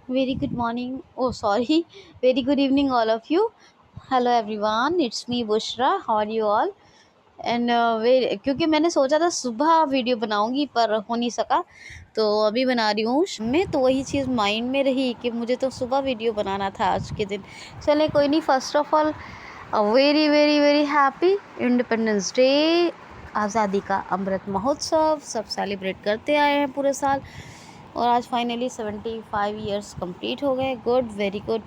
Very good morning. Oh, sorry. Very good evening, all of you. Hello, everyone. It's me, Bushra. How are you all? And क्योंकि मैंने सोचा था सुबह video बनाऊंगी पर हो नहीं सका, तो अभी बना रही हूँ में। तो वही चीज़ माइंड में रही कि मुझे तो सुबह वीडियो बनाना था आज के दिन। चले कोई नहीं। First of all very very very happy independence day. आज़ादी का अमृत महोत्सव सब सेलिब्रेट करते आए हैं पूरे साल, और आज फाइनली 75 ईयर्स कंप्लीट हो गए। Good, very good.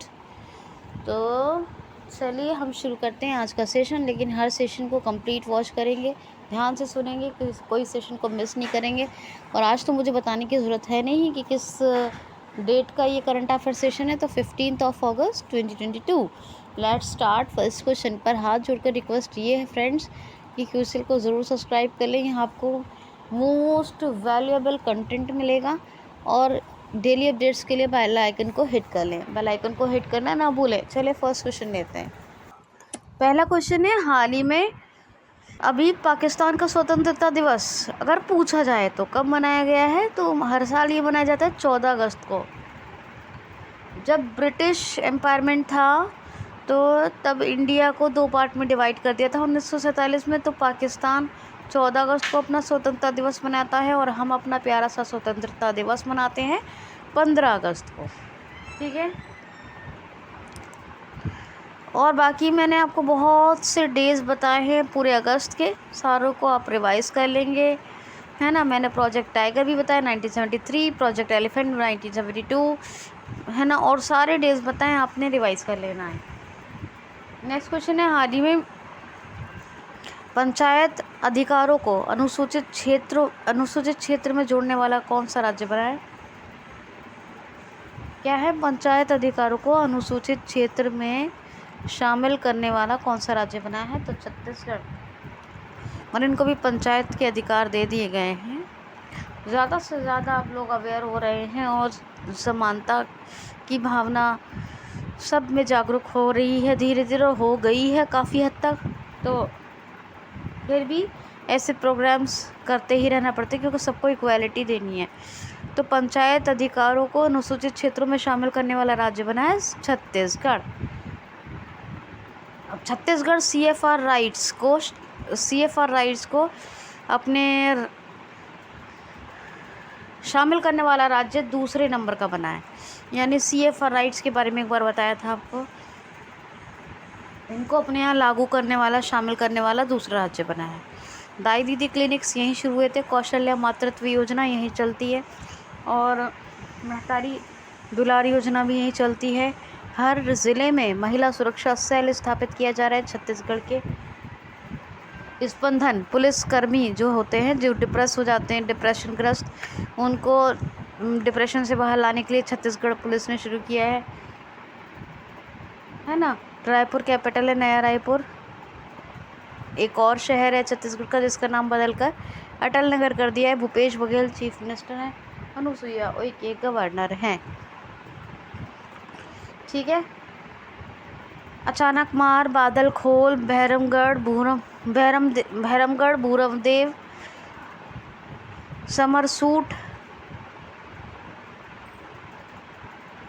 तो चलिए हम शुरू करते हैं आज का सेशन, लेकिन हर सेशन को कंप्लीट वॉच करेंगे, ध्यान से सुनेंगे, कोई सेशन को मिस नहीं करेंगे। और आज तो मुझे बताने की ज़रूरत है नहीं कि किस डेट का ये करंट अफेयर सेशन है। तो 15 अगस्त 2022। Let's start. फर्स्ट क्वेश्चन पर हाथ जोड़कर रिक्वेस्ट ये है फ्रेंड्स कि क्यूसिल को ज़रूर सब्सक्राइब कर लें। यहाँ आपको मोस्ट वैल्यूएबल कंटेंट मिलेगा, और डेली अपडेट्स के लिए बेल आइकन को हिट कर लें। बेल आइकन को हिट करना ना भूलें। चलिए फर्स्ट क्वेश्चन लेते हैं। पहला क्वेश्चन है, हाल ही में अभी पाकिस्तान का स्वतंत्रता दिवस अगर पूछा जाए तो कब मनाया गया है? तो हर साल ये मनाया जाता है 14 अगस्त को। जब ब्रिटिश एम्पायरमेंट था तो तब इंडिया को दो पार्ट में डिवाइड कर दिया था 1947 में। तो पाकिस्तान 14 अगस्त को अपना स्वतंत्रता दिवस मनाता है, और हम अपना प्यारा सा स्वतंत्रता दिवस मनाते हैं 15 अगस्त को। ठीक है। और बाकी मैंने आपको बहुत से डेज़ बताए हैं पूरे अगस्त के, सारों को आप रिवाइज़ कर लेंगे, है ना। मैंने प्रोजेक्ट टाइगर भी बताया 1973, प्रोजेक्ट एलिफेंट 1972, है ना। और सारे डेज़ बताएं, आपने रिवाइज़ कर लेना है। नेक्स्ट क्वेश्चन है, हाल ही में पंचायत अधिकारों को अनुसूचित क्षेत्र में जोड़ने वाला कौन सा राज्य बना है? क्या है? पंचायत अधिकारों को अनुसूचित क्षेत्र में शामिल करने वाला कौन सा राज्य बना है? तो छत्तीसगढ़। और इनको भी पंचायत के अधिकार दे दिए गए हैं। ज़्यादा से ज़्यादा आप लोग अवेयर हो रहे हैं, और समानता की भावना सब में जागरूक हो रही है, धीरे धीरे हो गई है काफ़ी हद तक। तो फिर भी ऐसे प्रोग्राम्स करते ही रहना पड़ते, क्योंकि सबको इक्वालिटी देनी है। तो पंचायत अधिकारों को अनुसूचित क्षेत्रों में शामिल करने वाला राज्य बना है छत्तीसगढ़। अब छत्तीसगढ़ सीएफआर राइट्स को अपने शामिल करने वाला राज्य दूसरे नंबर का बना है। यानी सीएफआर राइट्स के बारे में एक बार बताया था आपको, इनको अपने यहाँ लागू करने वाला, शामिल करने वाला दूसरा राज्य बना है। दाई दीदी क्लिनिक्स यहीं शुरू हुए थे, कौशल्या मातृत्व योजना यहीं चलती है, और महतारी दुलार योजना भी यहीं चलती है। हर ज़िले में महिला सुरक्षा सेल स्थापित किया जा रहा है छत्तीसगढ़ के। स्पंदन पुलिसकर्मी जो होते हैं, जो डिप्रेस हो जाते हैं, डिप्रेशन ग्रस्त, उनको डिप्रेशन से बाहर लाने के लिए छत्तीसगढ़ पुलिस ने शुरू किया है ना। रायपुर कैपिटल है, नया रायपुर। एक और शहर है छत्तीसगढ़ का जिसका नाम बदलकर अटल नगर कर दिया है। भूपेश बघेल चीफ मिनिस्टर हैं, अनुसुईया उइके गवर्नर हैं। ठीक है। अचानक मार, बादल खोल, भैरमगढ़, भूरमदेव, समरसूट,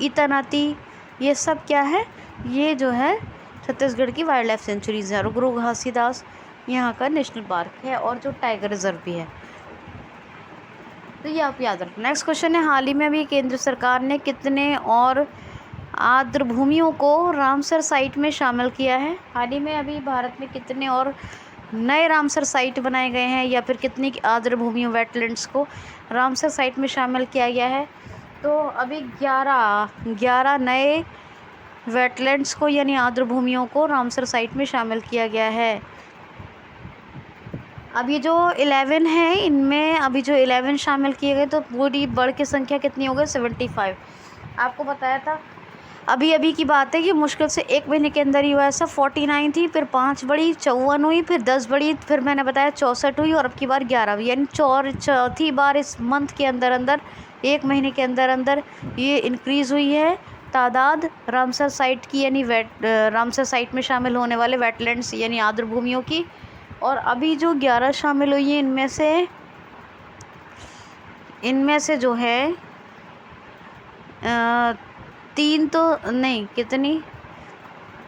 इतनाती, ये सब क्या है? ये जो है छत्तीसगढ़ की वाइल्ड लाइफ सेंचुरीज है। और गुरु घासीदास यहाँ का नेशनल पार्क है, और जो टाइगर रिजर्व भी है। तो ये आप याद रखना। नेक्स्ट क्वेश्चन है, हाल ही में अभी केंद्र सरकार ने कितने और आर्द्र भूमियों को रामसर साइट में शामिल किया है? हाल ही में अभी भारत में कितने और नए रामसर साइट बनाए गए हैं, या फिर कितनी आर्द्र भूमियों, वेटलैंड्स को रामसर साइट में शामिल किया गया है? तो अभी 11 नए वेटलैंड्स को, यानी आर्द्र भूमियों को रामसर साइट में शामिल किया गया है। अब ये जो 11 है, इनमें अभी जो 11 शामिल किए गए, तो पूरी बढ़ के संख्या कितनी हो गई? 75। आपको बताया था अभी अभी की बात है कि मुश्किल से एक महीने के अंदर ही हुआ। ऐसा 49 थी, फिर 5 बढ़ी, 54 हुई, फिर 10 बढ़ी, फिर मैंने बताया 64 हुई, और अब की बार 11 हुई। यानी चौथी बार इस मंथ के अंदर अंदर, एक महीने के अंदर अंदर ये इंक्रीज़ हुई है तादाद रामसर साइट की, यानी रामसर साइट में शामिल होने वाले वेटलैंड्स यानी आर्द्र भूमियों की। और अभी जो 11 शामिल हुई है, इनमें से जो है 3 तो नहीं, कितनी,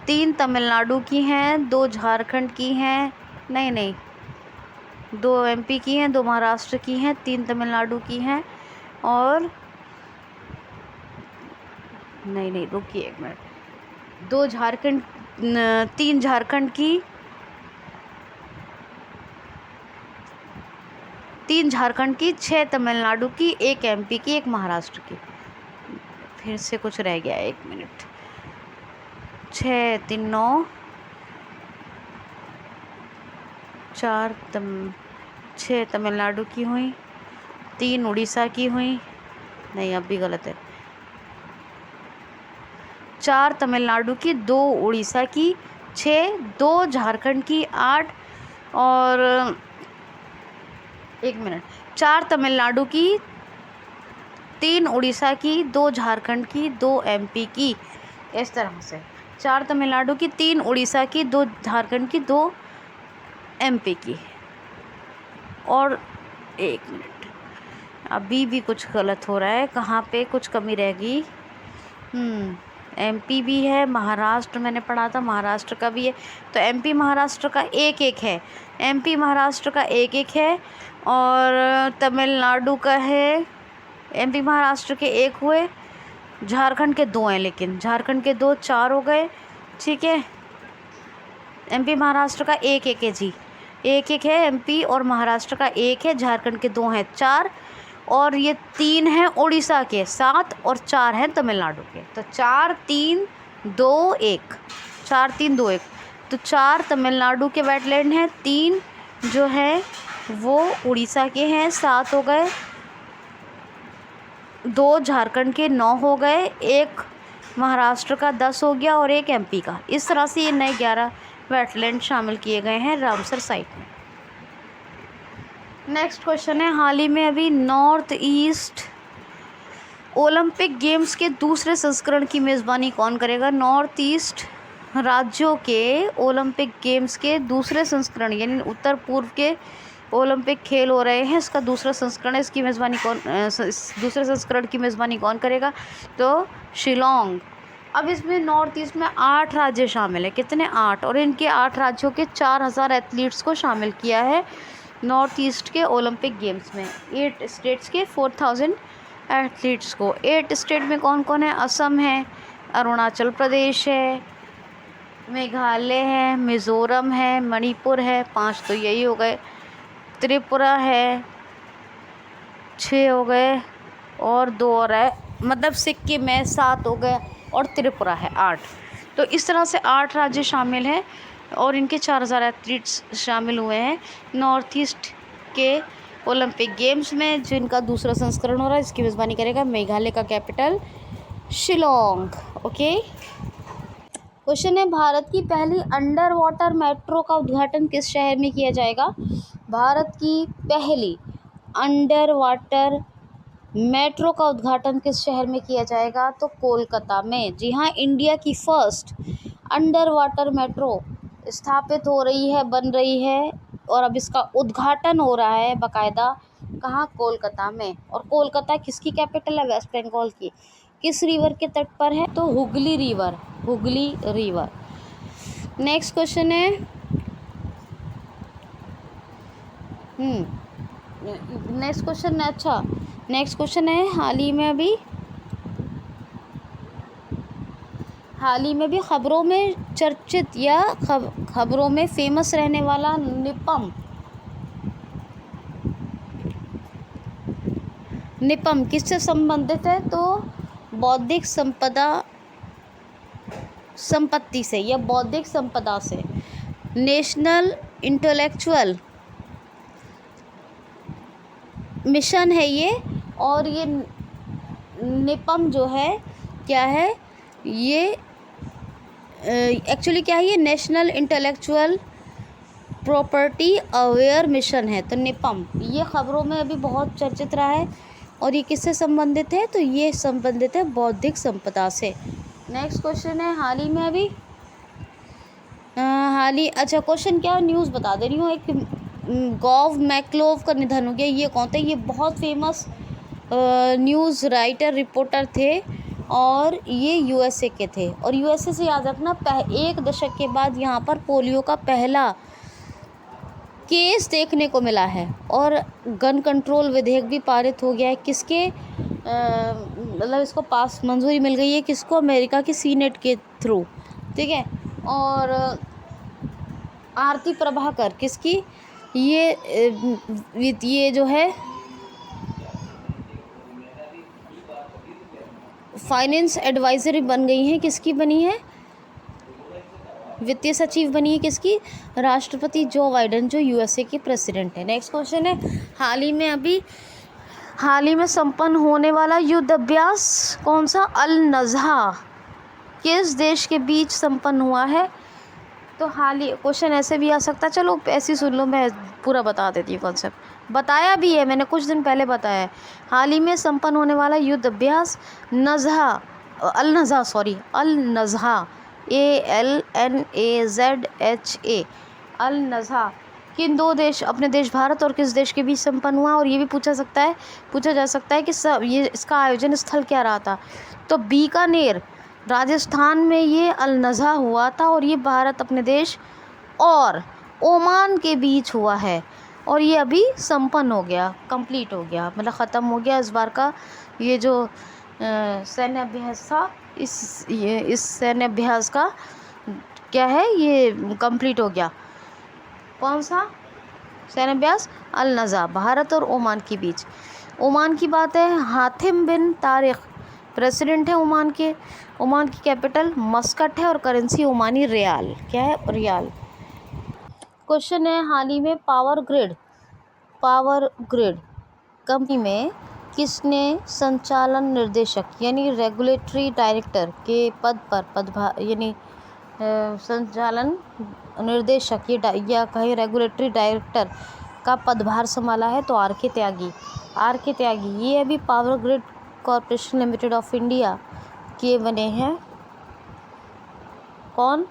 3 तमिलनाडु की हैं, 2 झारखंड की हैं, नहीं 2 एमपी की हैं, 2 महाराष्ट्र की हैं, 3 तमिलनाडु की हैं और नहीं रुकिए एक मिनट, 2 झारखंड, 3 झारखंड की, 3 झारखंड की, 6 तमिलनाडु की, 1 एमपी की, 1 महाराष्ट्र की। फिर से कुछ रह गया, 1 मिनट। 6 3 9 4 6 तमिलनाडु की हुई, 3 उड़ीसा की हुई, नहीं अब भी गलत है, 4 तमिलनाडु की, 2 उड़ीसा की, 6, 2 झारखंड की, 8 और 1 मिनट, 4 तमिलनाडु की, 3 उड़ीसा की, 2 झारखंड की, 2 एमपी की, इस तरह से 4 तमिलनाडु की, 3 उड़ीसा की, 2 झारखंड की, 2 एमपी की। और 1 मिनट, अभी भी कुछ गलत हो रहा है, कहाँ पे कुछ कमी रह गई। एमपी भी है, महाराष्ट्र मैंने पढ़ा था, महाराष्ट्र का भी है, तो एमपी महाराष्ट्र का 1-1 है, एमपी महाराष्ट्र का 1-1 है और तमिलनाडु का है, एमपी महाराष्ट्र के 1 हुए, झारखंड के 2 हैं, लेकिन झारखंड के 2, 4 हो गए, ठीक है। एमपी महाराष्ट्र का 1-1 है जी, 1-1 है, एमपी और महाराष्ट्र का 1 है, झारखंड के 2 हैं, 4 और ये 3 हैं उड़ीसा के, 7 और 4 हैं तमिलनाडु के, तो 4 3 2 1, 4 3 2 1, तो 4 तमिलनाडु के वेटलैंड हैं, 3 जो है वो उड़ीसा के हैं, 7 हो गए, 2 झारखंड के 9 हो गए, 1 महाराष्ट्र का 10 हो गया और 1 एमपी का। इस तरह से ये नए 11 वेटलैंड शामिल किए गए हैं रामसर साइट में। नेक्स्ट क्वेश्चन है, हाल ही में अभी नॉर्थ ईस्ट ओलंपिक गेम्स के दूसरे संस्करण की मेज़बानी कौन करेगा? नॉर्थ ईस्ट राज्यों के ओलंपिक गेम्स के दूसरे संस्करण यानी उत्तर पूर्व के ओलंपिक खेल हो रहे हैं, इसका दूसरा संस्करण है, इसकी मेज़बानी कौन, दूसरे संस्करण की मेज़बानी कौन करेगा? तो शिलोंग। अब इसमें नॉर्थ ईस्ट में 8 राज्य शामिल है, कितने? 8, और इनके 8 राज्यों के 4000 एथलीट्स को शामिल किया है नॉर्थ ईस्ट के ओलंपिक गेम्स में। 8 स्टेट्स के 4000 एथलीट्स को। 8 स्टेट में कौन कौन है? असम है, अरुणाचल प्रदेश है, मेघालय है, मिज़ोरम है, मणिपुर है, 5 तो यही हो गए, त्रिपुरा है, 6 हो गए और 2 और है, मतलब सिक्किम है, 7 हो गए और त्रिपुरा है 8। तो इस तरह से 8 राज्य शामिल हैं और इनके 4000 एथलीट्स शामिल हुए हैं नॉर्थ ईस्ट के ओलंपिक गेम्स में, जिनका दूसरा संस्करण हो रहा है। इसकी मेज़बानी करेगा मेघालय का कैपिटल शिलोंग। ओके, क्वेश्चन है, भारत की पहली अंडर वाटर मेट्रो का उद्घाटन किस शहर में किया जाएगा? भारत की पहली अंडर वाटर मेट्रो का उद्घाटन किस शहर में किया जाएगा? तो कोलकाता में। जी हाँ, इंडिया की फर्स्ट अंडर वाटर मेट्रो स्थापित हो रही है, बन रही है और अब इसका उद्घाटन हो रहा है बाकायदा। कहाँ? कोलकाता में। और कोलकाता किसकी कैपिटल है? वेस्ट बंगाल की। किस रिवर के तट पर है? तो Hooghly river, Hooghly river. Next question है, नेक्स्ट क्वेश्चन है, हाल ही में भी खबरों में चर्चित या खबरों में फेमस रहने वाला निपम किससे संबंधित है? तो बौद्धिक संपत्ति से या बौद्धिक संपदा से। नेशनल इंटेलेक्चुअल मिशन है ये, और ये निपम जो है क्या है? ये एक्चुअली क्या है? ये national intellectual property aware mission है। तो निपम ये खबरों में अभी बहुत चर्चित रहा है और ये किससे संबंधित है? तो ये संबंधित है बौद्धिक संपदा से। नेक्स्ट क्वेश्चन है, हाल ही में अभी अच्छा क्वेश्चन क्या, न्यूज़ बता दे रही हूँ। एक गॉव मैक्लोव का निधन हो गया। ये कौन थे? ये बहुत फेमस न्यूज़ राइटर, रिपोर्टर थे और ये यूएसए के थे। और यूएसए से याद रखना, एक दशक के बाद यहाँ पर पोलियो का पहला केस देखने को मिला है। और गन कंट्रोल विधेयक भी पारित हो गया है। किसके मतलब इसको पास मंजूरी मिल गई है किसको? अमेरिका की सीनेट के थ्रू, ठीक है। और आरती प्रभाकर किसकी? ये जो है फाइनेंस एडवाइजरी बन गई है। किसकी बनी है? वित्तीय सचिव बनी है किसकी? राष्ट्रपति जो बाइडेन, जो यूएसए के प्रेसिडेंट है। नेक्स्ट क्वेश्चन है, हाल ही में संपन्न होने वाला युद्ध अभ्यास कौन सा? अल नज़्हा किस देश के बीच संपन्न हुआ है? तो हाल ही, क्वेश्चन ऐसे भी आ सकता है, चलो ऐसे सुन लो, मैं पूरा बता देती हूँ कॉन्सेप्ट। बताया भी है मैंने, कुछ दिन पहले बताया है। हाल ही में संपन्न होने वाला युद्ध अभ्यास अल नज़्हा ALNAZHA अल नज़्हा किन दो देश, अपने देश भारत और किस देश के बीच संपन्न हुआ? और ये भी पूछा जा सकता है कि ये इसका आयोजन स्थल क्या रहा था? तो बीकानेर राजस्थान में ये अल नज़्हा हुआ था। और ये भारत अपने देश और ओमान के बीच हुआ है। और ये अभी संपन्न हो गया, कंप्लीट हो गया, मतलब ख़त्म हो गया इस बार का ये जो सैन्य अभ्यास था। इस सैन्य अभ्यास का क्या है, ये कंप्लीट हो गया। कौन सा सैन्य अभ्यास? अल नज़्हा, भारत और ओमान के बीच। ओमान की बात है, हातिम बिन तारिक प्रेसिडेंट है ओमान के। ओमान की कैपिटल मस्कट है और करेंसी ओमानी रियाल। क्या है? रियाल। क्वेश्चन है, हाल ही में पावर ग्रिड कंपनी में किसने संचालन निर्देशक यानी रेगुलेटरी डायरेक्टर के पद पर यानी संचालन निर्देशक या कहीं रेगुलेटरी डायरेक्टर का पदभार संभाला है? तो आर के त्यागी ये अभी power grid corporation limited of India के बने हैं। कौन?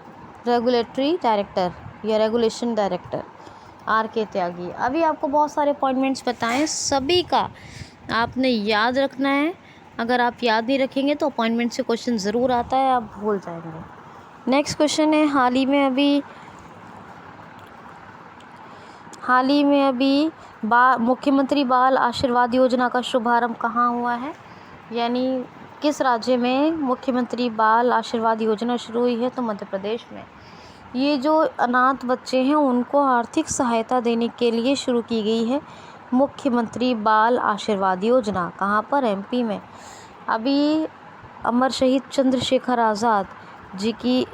रेगुलेटरी डायरेक्टर या रेगुलेशन डायरेक्टर आर के त्यागी। अभी आपको बहुत सारे अपॉइंटमेंट्स बताएं, सभी का आपने याद रखना है। अगर आप याद नहीं रखेंगे तो अपॉइंटमेंट से क्वेश्चन ज़रूर आता है, आप भूल जाएंगे। नेक्स्ट क्वेश्चन है, हाल ही में अभी मुख्यमंत्री बाल आशीर्वाद योजना का शुभारंभ कहाँ हुआ है? यानी किस राज्य में मुख्यमंत्री बाल आशीर्वाद योजना शुरू हुई है? तो मध्य प्रदेश में। ये जो अनाथ बच्चे हैं उनको आर्थिक सहायता देने के लिए शुरू की गई है मुख्यमंत्री बाल आशीर्वाद योजना। कहाँ पर? एमपी में। अभी अमर शहीद चंद्रशेखर आज़ाद जी की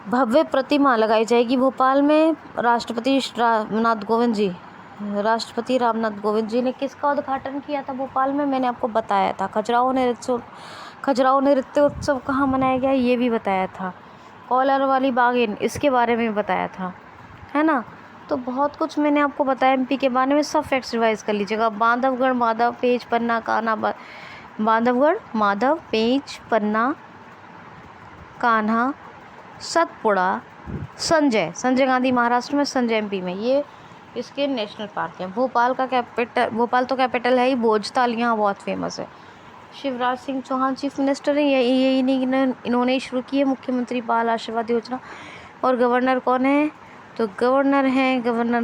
भव्य प्रतिमा लगाई जाएगी भोपाल में। राष्ट्रपति रामनाथ कोविंद जी ने किसका उद्घाटन किया था भोपाल में? मैंने आपको बताया था। खजुराहो नृत्य उत्सव कहाँ मनाया गया, ये भी बताया था। कॉलर वाली बागेन, इसके बारे में बताया था, है ना। तो बहुत कुछ मैंने आपको बताया एमपी के बारे में, सब फैक्ट्स रिवाइज कर लीजिएगा। बांधवगढ़ माधव पेंच पन्ना कान्हा बांधवगढ़ माधव पेंच पन्ना कान्हा सतपुड़ा संजय गांधी महाराष्ट्र में, संजय एमपी में। ये इसके नेशनल पार्क हैं। भोपाल तो कैपिटल है ही, भोजताल यहाँ बहुत फेमस है। शिवराज सिंह चौहान चीफ मिनिस्टर हैं, इन्होंने शुरू की है मुख्यमंत्री बाल आशीर्वाद योजना। और गवर्नर कौन है? तो गवर्नर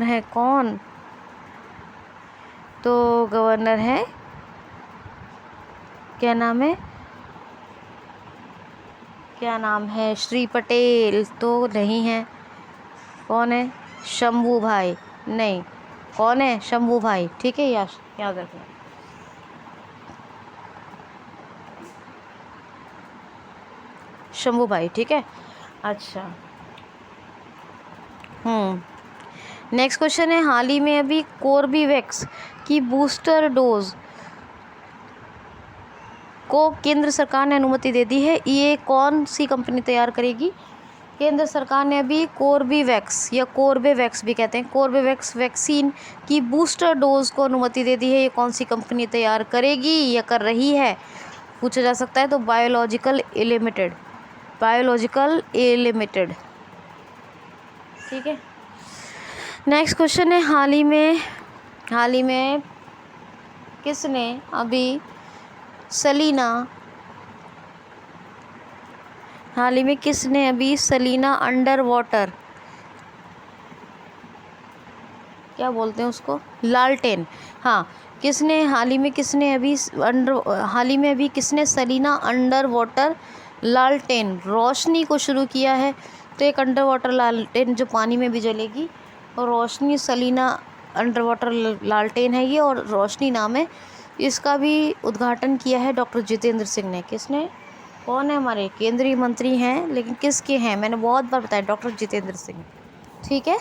है कौन? तो गवर्नर है, क्या नाम है? श्री पटेल तो नहीं है। कौन है? शंभू भाई। नहीं, कौन है? शंभू भाई, ठीक है, याद रखना। शंभू भाई, ठीक है। अच्छा, नेक्स्ट क्वेश्चन है, हाल ही में अभी कोर्बेवैक्स की बूस्टर डोज को केंद्र सरकार ने अनुमति दे दी है। ये कौन सी कंपनी तैयार करेगी? केंद्र सरकार ने अभी कोर्बेवैक्स या कोर्बेवैक्स भी कहते हैं, कोर्बेवैक्स वैक्सीन की बूस्टर डोज को अनुमति दे दी है। ये कौन सी कंपनी तैयार करेगी या कर रही है, पूछा जा सकता है। तो बायोलॉजिकल ए लिमिटेड, ठीक है। नेक्स्ट क्वेश्चन है, हाल ही में किसने अभी सलीना, हाल ही में किसने अभी सलीना अंडर वाटर, क्या बोलते हैं उसको, लालटेन, हाँ, किसने हाल ही में किसने सलीना अंडर वाटर लालटेन रोशनी को शुरू किया है। तो एक अंडर वाटर लालटेन जो पानी में भी जलेगी, और रोशनी सलीना अंडर वाटर लालटेन है ये, और रोशनी नाम है इसका भी उद्घाटन किया है डॉक्टर जितेंद्र सिंह ने। किसने, कौन है, हमारे केंद्रीय मंत्री हैं, लेकिन किसके हैं, मैंने बहुत बार बताया, डॉक्टर जितेंद्र सिंह। ठीक है।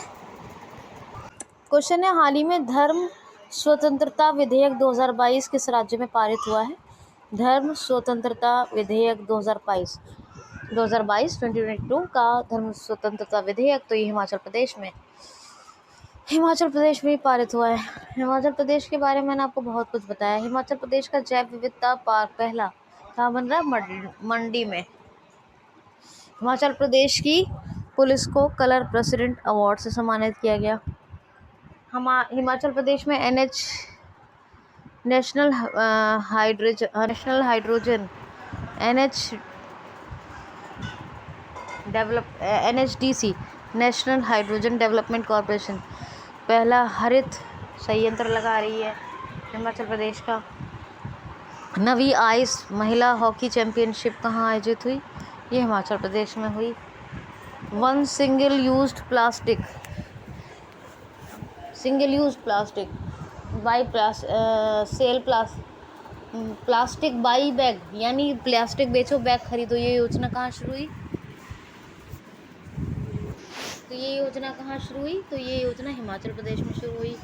क्वेश्चन है, हाल ही में धर्म स्वतंत्रता विधेयक 2022 किस राज्य में पारित हुआ है। धर्म स्वतंत्रता विधेयक 2022 2022 का धर्म स्वतंत्रता विधेयक, तो ये हिमाचल प्रदेश में ही पारित हुआ है। हिमाचल प्रदेश के बारे में मैंने आपको बहुत कुछ बताया। हिमाचल प्रदेश का जैव विविधता पार्क पहला कहाँ बन रहा है, मंडी में। हिमाचल प्रदेश की पुलिस को कलर प्रेसिडेंट अवार्ड से सम्मानित किया गया। हिमाचल प्रदेश में national hydrogen NHDC national hydrogen development corporation पहला हरित संयंत्र लगा रही है हिमाचल प्रदेश का। नवी आइस महिला हॉकी चैंपियनशिप कहाँ आयोजित हुई, ये हिमाचल प्रदेश में हुई। One single use plastic plastic by bag, यानी प्लास्टिक बेचो बैग खरीदो, ये योजना कहाँ शुरू हुई, तो ये योजना हिमाचल प्रदेश में शुरू हुई।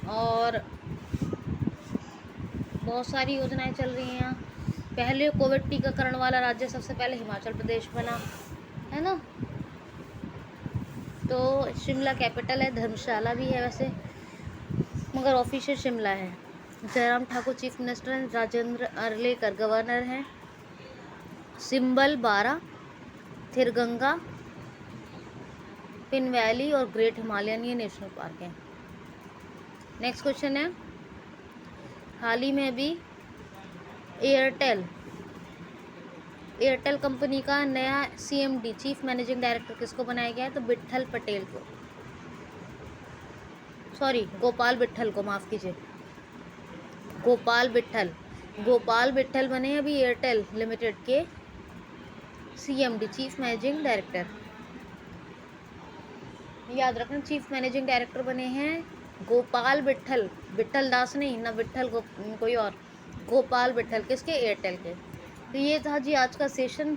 और बहुत सारी योजनाएं चल रही हैं यहाँ। पहले कोविड टीकाकरण वाला राज्य सबसे पहले हिमाचल प्रदेश बना है ना। तो शिमला कैपिटल है, धर्मशाला भी है वैसे, मगर ऑफिशियल शिमला है। जयराम ठाकुर चीफ मिनिस्टर हैं, राजेंद्र अर्लेकर गवर्नर हैं। सिंबल 12, थिरगंगा, पिन वैली और ग्रेट हिमालयन ये नेशनल पार्क हैं। नेक्स्ट क्वेश्चन है, हाल ही में अभी एयरटेल कंपनी का नया CMD चीफ मैनेजिंग डायरेक्टर किसको बनाया गया है, तो गोपाल विट्ठल को, माफ़ कीजिए, गोपाल विट्ठल बने अभी एयरटेल लिमिटेड के CMD चीफ मैनेजिंग डायरेक्टर। याद रखना, चीफ मैनेजिंग डायरेक्टर बने हैं गोपाल विट्ठल, विट्ठल दास नहीं ना, विट्ठल को कोई और, गोपाल विट्ठल, किसके, एयरटेल के। तो ये था जी आज का सेशन।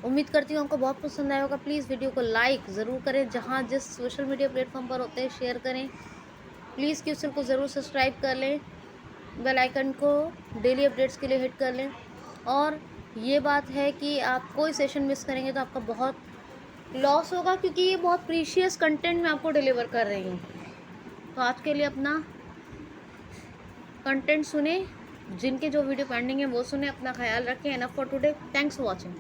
उम्मीद करती हूँ आपको बहुत पसंद आया होगा। प्लीज़ वीडियो को लाइक ज़रूर करें, जहाँ जिस सोशल मीडिया प्लेटफॉर्म पर होते हैं शेयर करें। प्लीज़ क्यूसल को ज़रूर सब्सक्राइब कर लें, बेल आइकन को डेली अपडेट्स के लिए हिट कर लें। और ये बात है कि आप कोई सेशन मिस करेंगे तो आपका बहुत लॉस होगा, क्योंकि ये बहुत प्रीशियस कंटेंट मैं आपको डिलीवर कर रही हूँ। तो आज के लिए अपना कंटेंट सुने, जिनके जो वीडियो पेंडिंग है वो सुने। अपना ख्याल रखें। Enough for today, thanks for watching.